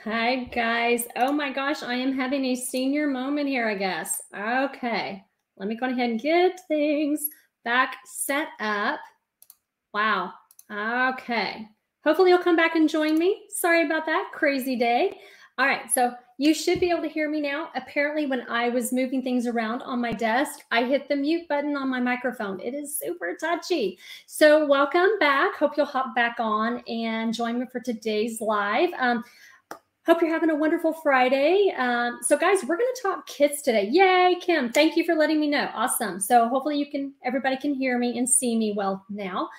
Hi, guys. Oh my gosh, I am having a senior moment here, I guess. Okay, let me go ahead and get things back set up. Wow. Okay. Hopefully you'll come back and join me. Sorry about that crazy day. All right, so you should be able to hear me now. Apparently, when I was moving things around on my desk, I hit the mute button on my microphone. It is super touchy. So welcome back. Hope you'll hop back on and join me for today's live. Hope you're having a wonderful Friday. So guys, we're going to talk kits today. Yay, Kim. Thank you for letting me know. Awesome. So hopefully everybody can hear me and see me well now.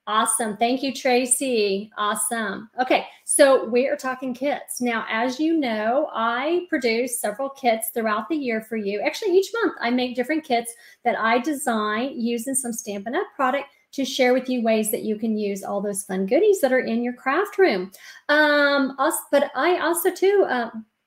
Awesome. Thank you, Tracy. Awesome. Okay, so we are talking kits. Now, as you know, I produce several kits throughout the year for you. Actually, each month I make different kits that I design using some Stampin' Up! Product to share with you ways that you can use all those fun goodies that are in your craft room. But I also too,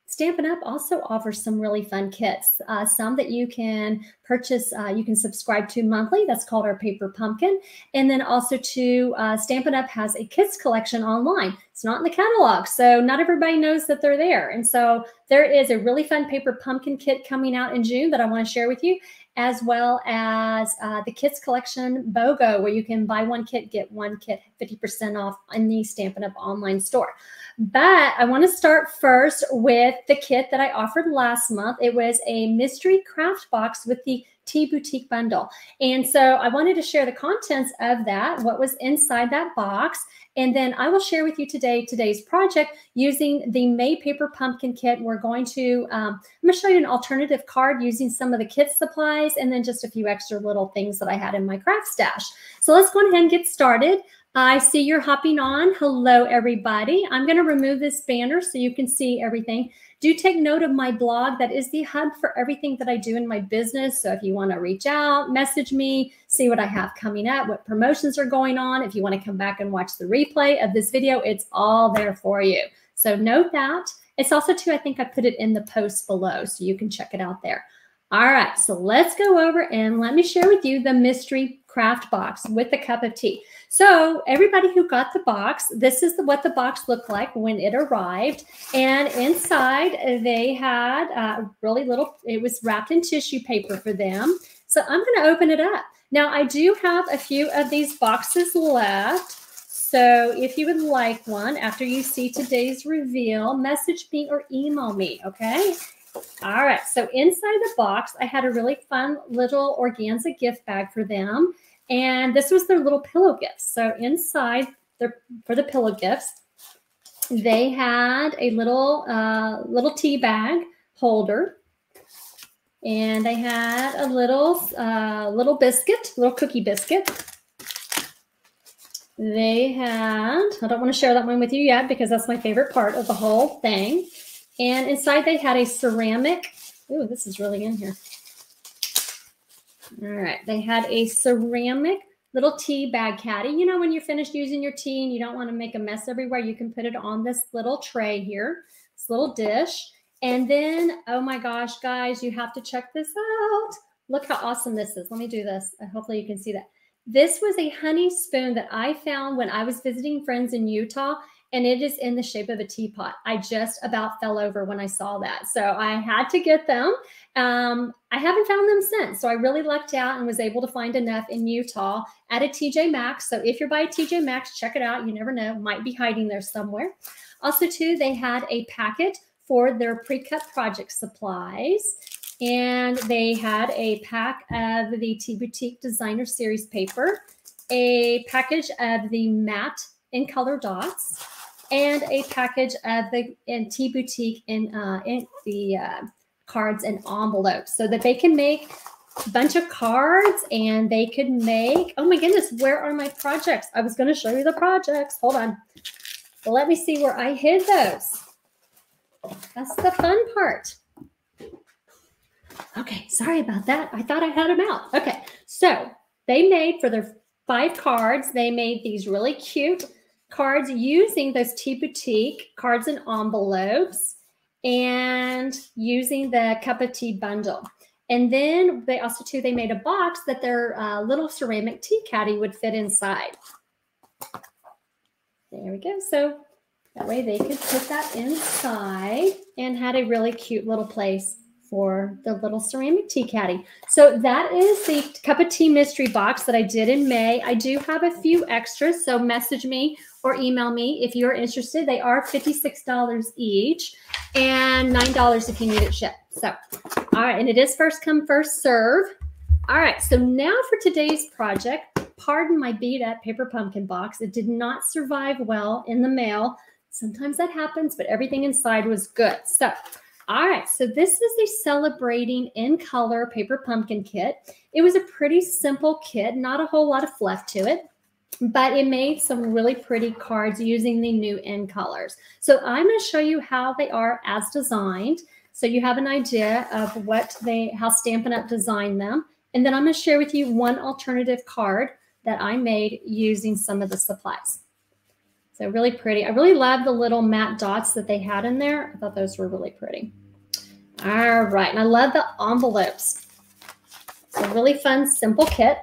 Stampin' Up! Also offers some really fun kits, some that you can purchase, you can subscribe to monthly. That's called our Paper Pumpkin. And then also to Stampin' Up! Has a kits collection online. It's not in the catalog, so not everybody knows that they're there. And so there is a really fun Paper Pumpkin kit coming out in June that I want to share with you, as well as the kits collection BOGO, where you can buy one kit, get one kit 50% off in the Stampin' Up! Online store. But I want to start first with the kit that I offered last month. It was a mystery craft box with the Tea Boutique bundle. And so I wanted to share the contents of that, what was inside that box. And then I will share with you today's project using the May Paper Pumpkin kit. We're going to, I'm going to show you an alternative card using some of the kit supplies and then just a few extra little things that I had in my craft stash. So let's go ahead and get started. I see you're hopping on. Hello, everybody. I'm going to remove this banner so you can see everything. Do take note of my blog. That is the hub for everything that I do in my business. So if you want to reach out, message me, see what I have coming up, what promotions are going on. If you want to come back and watch the replay of this video, it's all there for you. So note that. It's also too, I think I put it in the post below, so you can check it out there. All right, so let's go over and let me share with you the mystery craft box with the cup of tea. So everybody who got the box, this is what the box looked like when it arrived. And inside they had really little, it was wrapped in tissue paper for them. So I'm going to open it up. Now I do have a few of these boxes left. So if you would like one after you see today's reveal, message me or email me, okay? All right, so inside the box, I had a really fun little organza gift bag for them. And this was their little pillow gifts. So inside, for the pillow gifts, they had a little tea bag holder. And they had a little biscuit, little cookie biscuit. They had, I don't want to share that one with you yet because that's my favorite part of the whole thing. And inside they had a ceramic, ooh, this is really in here. All right, they had a ceramic little tea bag caddy. You know, when you're finished using your tea and you don't want to make a mess everywhere, you can put it on this little tray here, this little dish. And then, oh my gosh, guys, you have to check this out. Look how awesome this is. Let me do this. Hopefully you can see that. This was a honey spoon that I found when I was visiting friends in Utah, and it is in the shape of a teapot. I just about fell over when I saw that. So I had to get them. I haven't found them since. So I really lucked out and was able to find enough in Utah at a TJ Maxx. So if you're by a TJ Maxx, check it out. You never know, might be hiding there somewhere. Also too, they had a packet for their pre-cut project supplies. And they had a pack of the Tea Boutique Designer Series paper, a package of the matte in color dots, and a package of the Tea Boutique in the cards and envelopes so that they can make a bunch of cards and they could make, oh my goodness, where are my projects? I was going to show you the projects. Hold on. Let me see where I hid those. That's the fun part. Okay, sorry about that. I thought I had them out. Okay, so they made for their 5 cards, they made these really cute cards using those Tea Boutique cards and envelopes and using the cup of tea bundle. And then they also too, they made a box that their little ceramic tea caddy would fit inside. There we go. So That way they could put that inside and had a really cute little place for the little ceramic tea caddy. So that is the cup of tea mystery box that I did in May. I do have a few extras, so message me or email me if you're interested. They are $56 each and $9 if you need it shipped. So, all right, and it is first come, first serve. All right, so now for today's project, pardon my beat up paper pumpkin box. It did not survive well in the mail. Sometimes that happens, but everything inside was good. So, all right, so this is the Celebrating in Color paper pumpkin kit. It was a pretty simple kit, not a whole lot of fluff to it, but it made some really pretty cards using the new in colors. So I'm going to show you how they are as designed, so you have an idea of how Stampin' Up designed them. And then I'm going to share with you one alternative card that I made using some of the supplies. So really pretty. I really love the little matte dots that they had in there. I thought those were really pretty. All right, and I love the envelopes. It's a really fun, simple kit.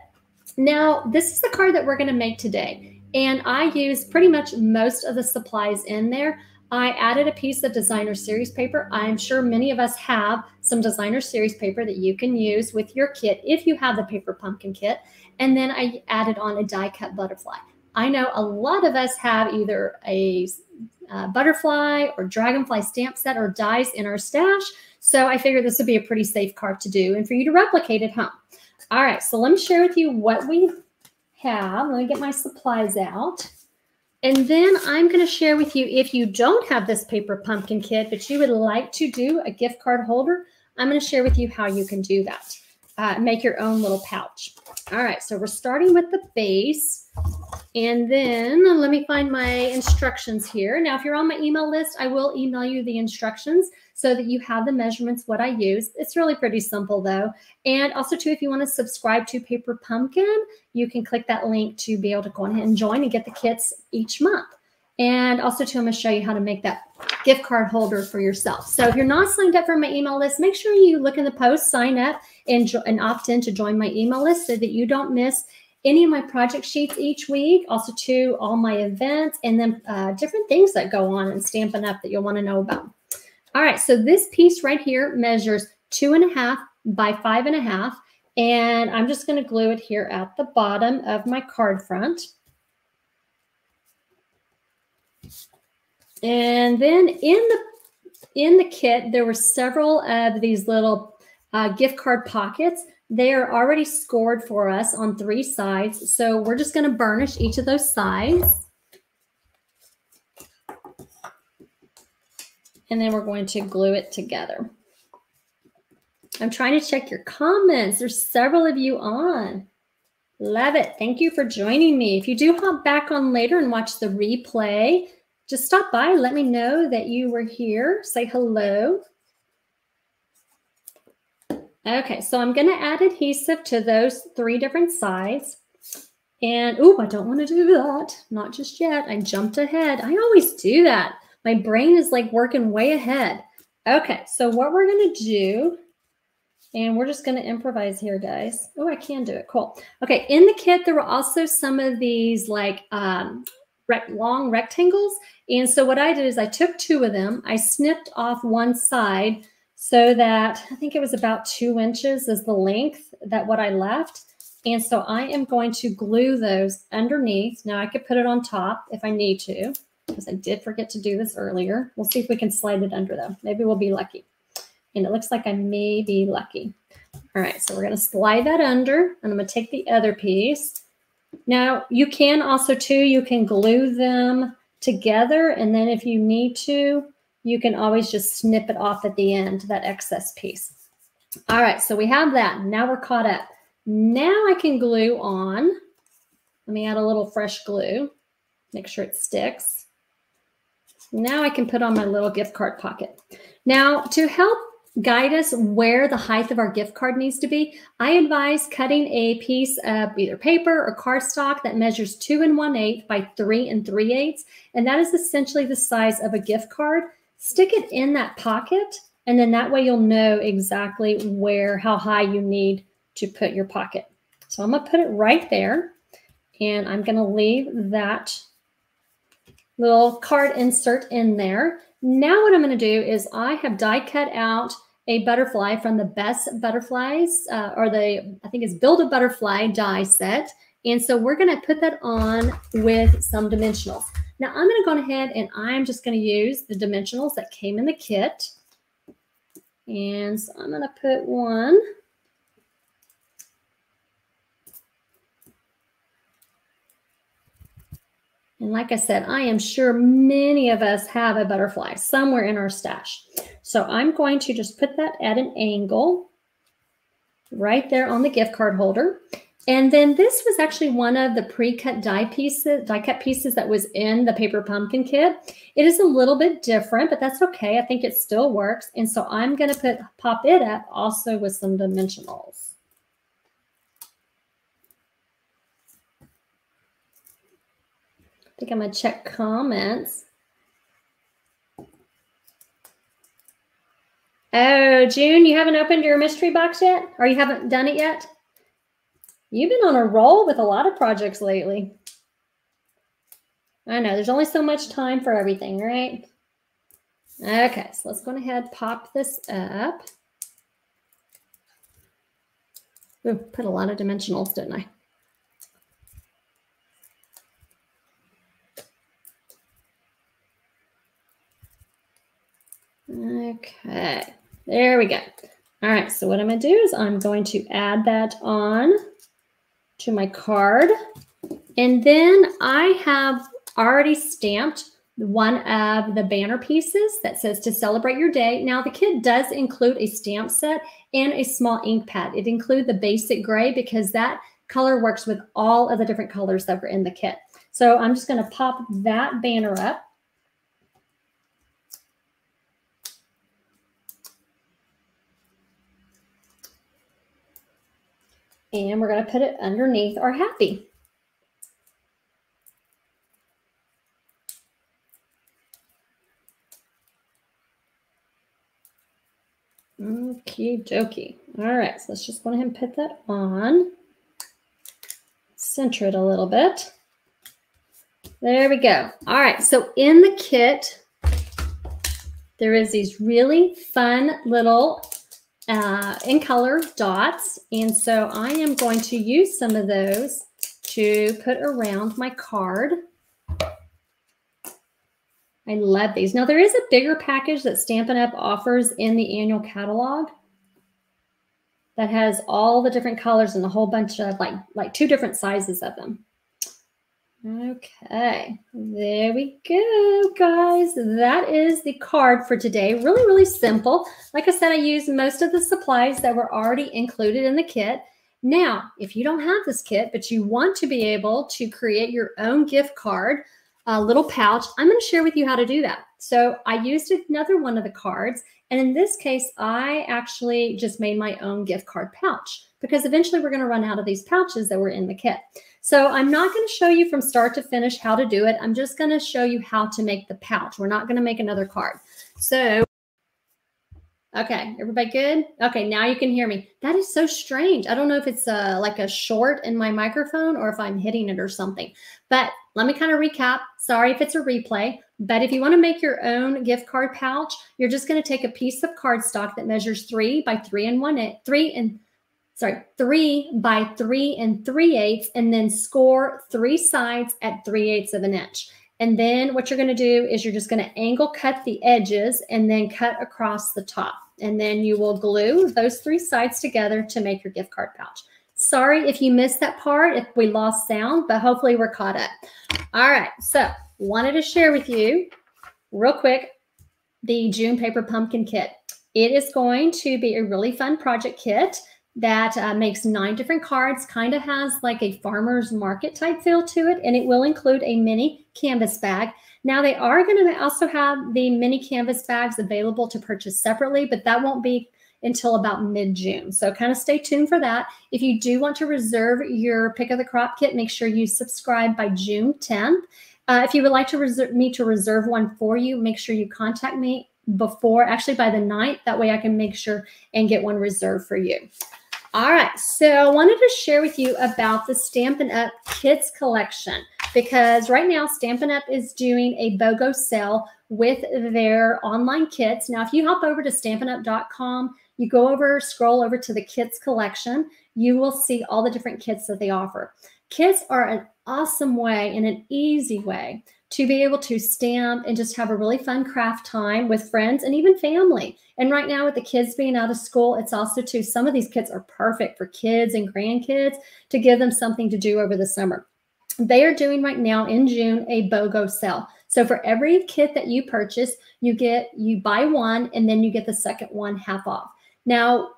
Now, this is the card that we're going to make today, and I used pretty much most of the supplies in there. I added a piece of designer series paper. I'm sure many of us have some designer series paper that you can use with your kit if you have the paper pumpkin kit. And then I added on a die cut butterfly. I know a lot of us have either a butterfly or dragonfly stamp set or dies in our stash. So I figured this would be a pretty safe card to do and for you to replicate at home. All right, so let me share with you what we have. Let me get my supplies out. And then I'm going to share with you, if you don't have this paper pumpkin kit, but you would like to do a gift card holder, I'm going to share with you how you can do that. Make your own little pouch. All right, so we're starting with the base. And then let me find my instructions here. Now, if you're on my email list, I will email you the instructions so that you have the measurements, what I use. It's really pretty simple though. And also too, if you want to subscribe to Paper Pumpkin, you can click that link to be able to go ahead and join and get the kits each month. And also too, I'm going to show you how to make that gift card holder for yourself. So if you're not signed up for my email list, make sure you look in the post, sign up and opt in to join my email list so that you don't miss any of my project sheets each week, also to all my events, and then different things that go on in Stampin' Up that you'll want to know about. All right, so this piece right here measures 2.5 by 5.5, and I'm just going to glue it here at the bottom of my card front. And then in the kit, there were several of these little gift card pockets. They are already scored for us on 3 sides. So we're just going to burnish each of those sides. And then we're going to glue it together. I'm trying to check your comments. There's several of you on. Love it. Thank you for joining me. If you do hop back on later and watch the replay, just stop by. Let me know that you were here. Say hello. Okay, so I'm going to add adhesive to those 3 different sides. And, oh, I don't want to do that. Not just yet. I jumped ahead. I always do that. My brain is like working way ahead. Okay, so what we're going to do, and we're just going to improvise here, guys. Oh, I can do it. Cool. Okay, in the kit, there were also some of these like long rectangles. And so what I did is I took 2 of them. I snipped off one side so that I think it was about 2 inches is the length that what I left. And so I am going to glue those underneath. Now I could put it on top if I need to, because I did forget to do this earlier. We'll see if we can slide it under though. Maybe we'll be lucky. And it looks like I may be lucky. All right, so we're going to slide that under, and I'm going to take the other piece. Now you can also too, you can glue them together, and then if you need to, you can always just snip it off at the end, that excess piece. All right, so we have that. Now we're caught up. Now I can glue on. Let me add a little fresh glue. Make sure it sticks. Now I can put on my little gift card pocket. Now to help guide us where the height of our gift card needs to be, I advise cutting a piece of either paper or cardstock that measures 2 1/8 by 3 3/8. And that is essentially the size of a gift card. Stick it in that pocket, and then that way you'll know exactly how high you need to put your pocket. So I'm going to put it right there, and I'm going to leave that little card insert in there. Now what I'm going to do is I have die cut out a butterfly from the Best Butterflies, I think it's Build a Butterfly die set. And so we're going to put that on with some dimensionals. Now I'm going to go ahead and I'm just going to use the dimensionals that came in the kit. And so I'm going to put one. And like I said, I am sure many of us have a butterfly somewhere in our stash. So I'm going to just put that at an angle right there on the gift card holder. And then this was actually one of the pre-cut die cut pieces that was in the paper pumpkin kit. It is a little bit different, but that's okay. I think it still works. And so I'm going to pop it up also with some dimensionals. I think I'm going to check comments. Oh, June, you haven't opened your mystery box yet? Or you haven't done it yet? You've been on a roll with a lot of projects lately. I know, there's only so much time for everything, right? Okay, so let's go ahead and pop this up. Ooh, put a lot of dimensionals, didn't I? Okay, there we go. All right, so what I'm going to do is I'm going to add that on to my card. And then I have already stamped one of the banner pieces that says to celebrate your day. Now the kit does include a stamp set and a small ink pad. It includes the basic gray because that color works with all of the different colors that were in the kit. So I'm just going to pop that banner up. And we're going to put it underneath our happy. Okie dokie. All right, so let's just go ahead and put that on. Center it a little bit. There we go. All right, so in the kit, there is these really fun little in color dots. And so I am going to use some of those to put around my card. I love these. Now there is a bigger package that Stampin' Up! Offers in the annual catalog that has all the different colors and a whole bunch of like 2 different sizes of them. Okay, there we go, guys. That is the card for today. Really, really simple. Like I said, I used most of the supplies that were already included in the kit. Now, if you don't have this kit, but you want to be able to create your own gift card, a little pouch, I'm going to share with you how to do that. So I used another one of the cards. And in this case, I actually just made my own gift card pouch because eventually we're going to run out of these pouches that were in the kit. So I'm not going to show you from start to finish how to do it. I'm just going to show you how to make the pouch. We're not going to make another card. So, okay, everybody good? Okay, now you can hear me. That is so strange. I don't know if it's like a short in my microphone or if I'm hitting it or something. But let me kind of recap. Sorry if it's a replay. But if you want to make your own gift card pouch, you're just going to take a piece of cardstock that measures 3 by 3 by 3 3/8, and then score 3 sides at 3/8 of an inch. And then what you're going to do is you're just going to angle cut the edges and then cut across the top. And then you will glue those 3 sides together to make your gift card pouch. Sorry if you missed that part, if we lost sound, but hopefully we're caught up. All right, so wanted to share with you real quick the June Paper Pumpkin Kit. It is going to be a really fun project kit that makes 9 different cards, kind of has like a farmer's market type feel to it, and it will include a mini canvas bag. Now they are going to also have the mini canvas bags available to purchase separately, but that won't be until about mid-June. So kind of stay tuned for that. If you do want to reserve your pick of the crop kit, make sure you subscribe by June 10th. If you would like to reserve one for you, make sure you contact me actually by the 9th. That way I can make sure and get one reserved for you. All right, so I wanted to share with you about the Stampin' Up! Kits collection. because right now Stampin' Up! Is doing a BOGO sale with their online kits. Now, if you hop over to stampinup.com, you go over, scroll over to the kits collection, you will see all the different kits that they offer. Kits are an awesome way and an easy way to be able to stamp and just have a really fun craft time with friends and even family. And right now with the kids being out of school, it's also too, some of these kits are perfect for kids and grandkids to give them something to do over the summer. They are doing right now in June a BOGO sale. So for every kit that you purchase, you buy one and then you get the second one half off. Now,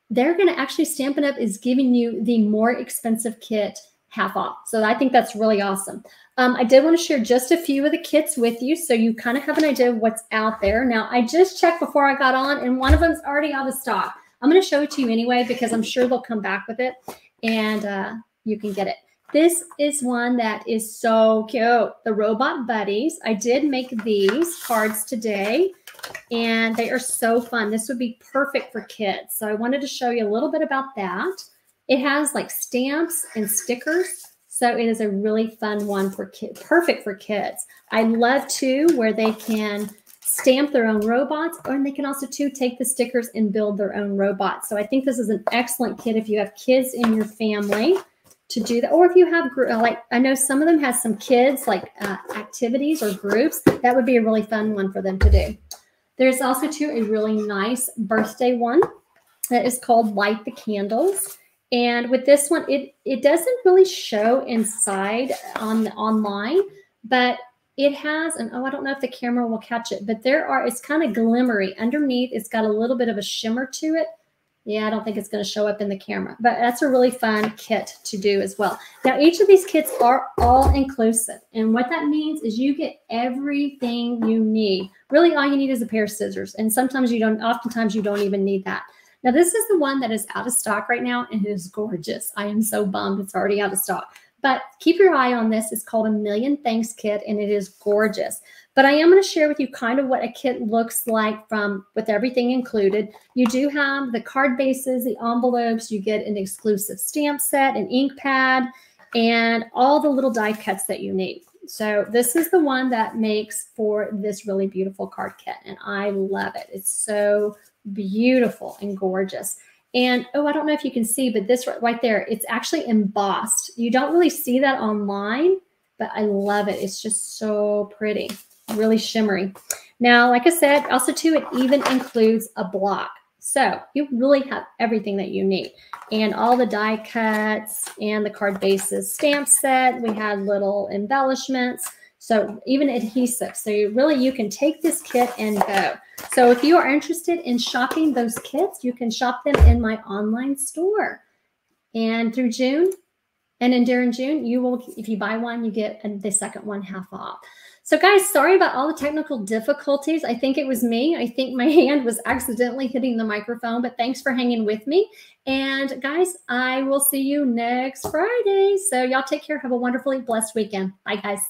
they're going to actually, Stampin' Up! Is giving you the more expensive kit half off. So I think that's really awesome. I did want to share just a few of the kits with you so you kind of have an idea of what's out there. Now, I just checked before I got on and one of them's already out of stock. I'm going to show it to you anyway because I'm sure they'll come back with it and you can get it. This is one that is so cute. The Robot Buddies. I did make these cards today and they are so fun. This would be perfect for kids. So I wanted to show you a little bit about that. It has like stamps and stickers. So it is a really fun one for kids, perfect for kids. I love too where they can stamp their own robots, or they can also too take the stickers and build their own robots. So I think this is an excellent kit if you have kids in your family to do that, or if you have like, I know some of them has some kids like activities or groups. That would be a really fun one for them to do. There's also too a really nice birthday one that is called Light the Candles. And with this one, it doesn't really show inside online, but it has, and oh, I don't know if the camera will catch it, but it's kind of glimmery underneath. It's got a little bit of a shimmer to it. Yeah, I don't think it's going to show up in the camera, but that's a really fun kit to do as well. Now, each of these kits are all inclusive. And what that means is you get everything you need. Really, all you need is a pair of scissors. And sometimes oftentimes you don't even need that. Now, this is the one that is out of stock right now, and it is gorgeous. I am so bummed it's already out of stock. But keep your eye on this. It's called a Million Thanks Kit, and it is gorgeous. But I am going to share with you kind of what a kit looks like with everything included. You do have the card bases, the envelopes. You get an exclusive stamp set, an ink pad, and all the little die cuts that you need. So this is the one that makes for this really beautiful card kit, and I love it. It's so beautiful and gorgeous. And oh, I don't know if you can see, but this right there, it's actually embossed. You don't really see that online, but I love it. It's just so pretty, really shimmery. Now, like I said, also too, it even includes a block. So you really have everything that you need. And all the die cuts and the card bases stamp set. We had little embellishments. So even adhesive. So you can take this kit and go. So if you are interested in shopping those kits, you can shop them in my online store. And through June, and during June, if you buy one, you get the second one half off. So guys, sorry about all the technical difficulties. I think it was me. I think my hand was accidentally hitting the microphone, but thanks for hanging with me. And guys, I will see you next Friday. So y'all take care. Have a wonderfully blessed weekend. Bye, guys.